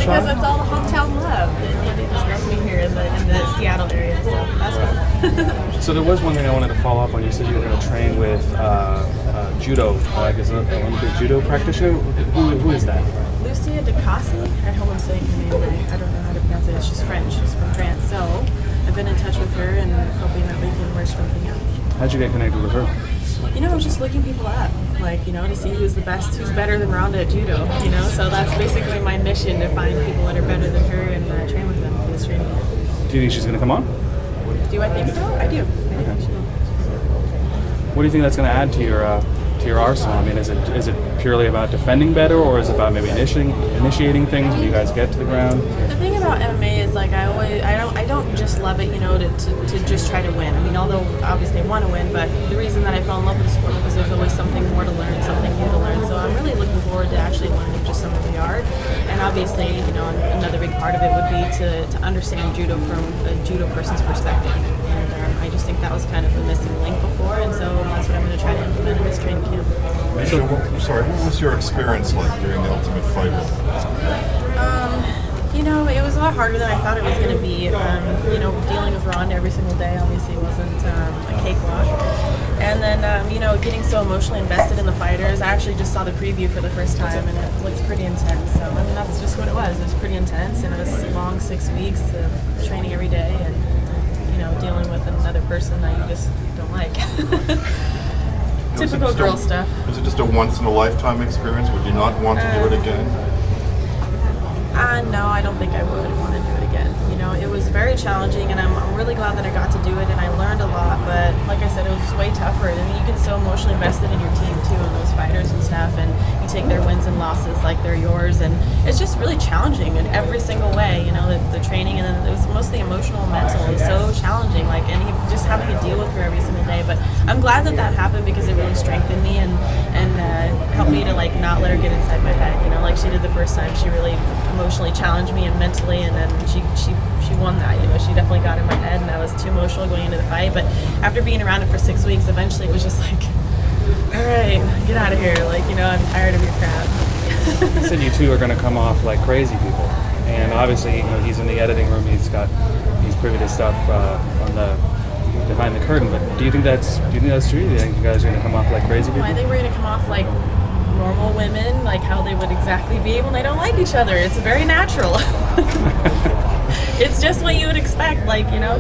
shot? Because it's all the hometown love. And they just love me here in the Seattle area, so that's cool. So there was one thing I wanted to follow up on. You said you were going to train with judo, like as an Olympic judo practitioner. Who is that? Lucia Ducassi. I hope I'm saying her name right. I don't know how to pronounce it. She's French. She's from France. So I've been in touch with her and hoping that we can work something out. How'd you get connected with her? I was just looking people up, to see who's the best, who's better than Rhonda at judo, So that's basically my mission, to find people that are better than her and train with them for this training. Do you think she's going to come on? Do I think so? I do. Okay. What do you think that's going to add to your arsenal? I mean, is it purely about defending better, or is it about maybe initiating things when you guys get to the ground? The thing about MMA is I don't just love it, to just try to win. I mean, although obviously I want to win, but the reason that I fell in love with the sport was there's always something more to learn, something new to learn. So I'm really looking forward to actually learning just some of the art. And obviously, another big part of it would be to understand judo from a judo person's perspective. And I just think that was kind of the missing link before, and so that's what I'm going to try to implement in this training camp. Miesha, what was your experience like during the Ultimate Fighter? It was a lot harder than I thought it was going to be. Dealing with Ronda every single day obviously wasn't a cakewalk. And then, getting so emotionally invested in the fighters. I actually just saw the preview for the first time, and it looks pretty intense. So, that's just what it was. It was pretty intense, and it was a long 6 weeks of training every day and, dealing with another person that you just don't like. Typical girl stuff. Was it just a once-in-a-lifetime experience? Would you not want to do it again? No, I don't think I would want to do it again. It was very challenging, and I'm really glad that I got to do it, and I learned a lot, but like I said, it was just way tougher. I mean, you get so emotionally invested in your team, too, and those fighters and stuff, and you take their wins and losses like they're yours, and it's just really challenging in every single way, the training, and then it was mostly emotional and mental. It was so challenging, and just having to deal with her every single day, but I'm glad that happened because it really strengthened me and helped me to, not let her get inside my head, like she did the first time. She really emotionally challenged me and mentally, and then she won that. She definitely got in my head, and I was too emotional going into the fight. But after being around it for 6 weeks, eventually it was just like, all right, get out of here. I'm tired of your crap. You said you two are going to come off like crazy people, and obviously, he's in the editing room. He's privy to stuff on the behind the curtain. But do you think that's true? Do you think you guys are going to come off like crazy people? I think we're going to come off like normal women, like how they would exactly be when they don't like each other. It's very natural. It's just what you would expect,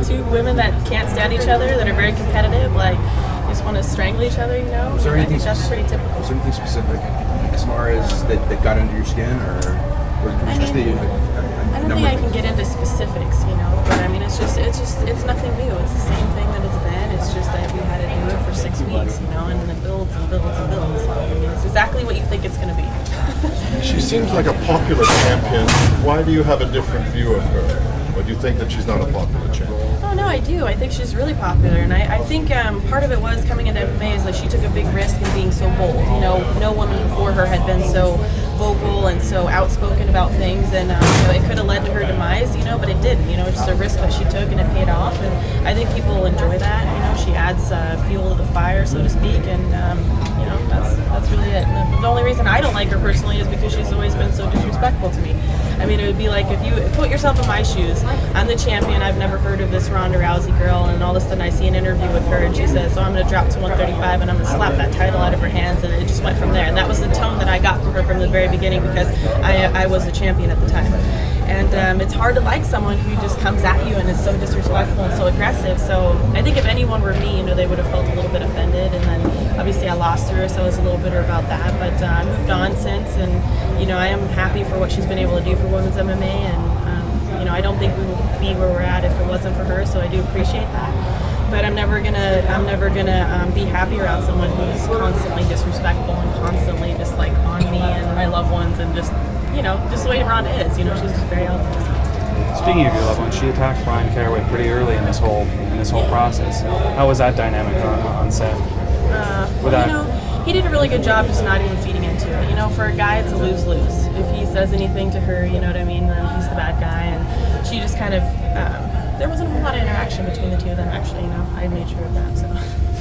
two women that can't stand each other, that are very competitive, just want to strangle each other, Was there anything that's pretty typical. Was there anything specific as far as that got under your skin, or I don't think I can get into specifics, but it's nothing new. It's the same thing that it's been. It's just that we had to do it for 6 weeks, and then it builds and builds and builds. So, it's exactly what you think it's going to be. She seems like a popular champion. Why do you have a different view of her? Or do you think that she's not a popular champion? Oh, no, I do. I think she's really popular, and I think part of it was coming into MMA is she took a big risk in being so bold. No woman before her had been so vocal and so outspoken about things, and it could have led to her demise, but it didn't. It's just a risk that she took, and it paid off, and I think people enjoy that. She adds fuel to the fire, so to speak, and that's really it. And the only reason I don't like her personally is because she's always been so disrespectful to me. I mean, it would be like if you put yourself in my shoes. I'm the champion. I've never heard of this Ronda Rousey girl, and all of a sudden I see an interview with her, and she says, "So I'm going to drop to 135, and I'm going to slap that title out of her hands," and it just went from there. And that was the tone that I got from her from the very beginning because I was the champion at the time. And it's hard to like someone who just comes at you and is so disrespectful and so aggressive. So I think if anyone were me, they would have felt a little bit offended. And then obviously I lost her, so I was a little bitter about that. But I moved on since, and I am happy for what she's been able to do for women's MMA. And I don't think we would be where we're at if it wasn't for her. So I do appreciate that. But I'm never gonna be happy around someone who's constantly disrespectful and constantly just on me and my loved ones, and just the way Ronda is. She's just very out there. Speaking of your loved one, she attacked Brian Caraway pretty early in this whole process. How was that dynamic on set? He did a really good job just not even feeding into it. For a guy, it's a lose-lose. If he says anything to her, you know what I mean, then he's the bad guy. And she just kind of, there wasn't a whole lot of interaction between the two of them, actually. I made sure of that. So.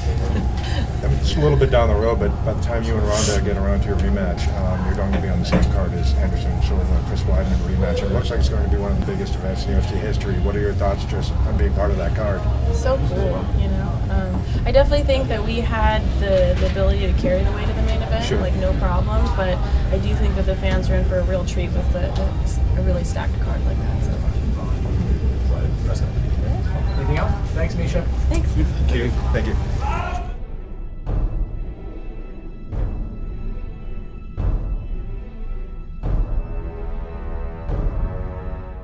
I mean, it's a little bit down the road, but by the time you and Ronda get around to your rematch, you're going to be on the same card as Anderson Silva, Chris Weidman rematch. It looks like it's going to be one of the biggest events in UFC history. What are your thoughts just on being part of that card? So cool, you know. I definitely think that we had the ability to carry the weight of the main event, Sure. like no problem. But I do think that the fans are in for a real treat with a really stacked card like that. So. Anything else? Thanks, Miesha. Thanks. Thank you.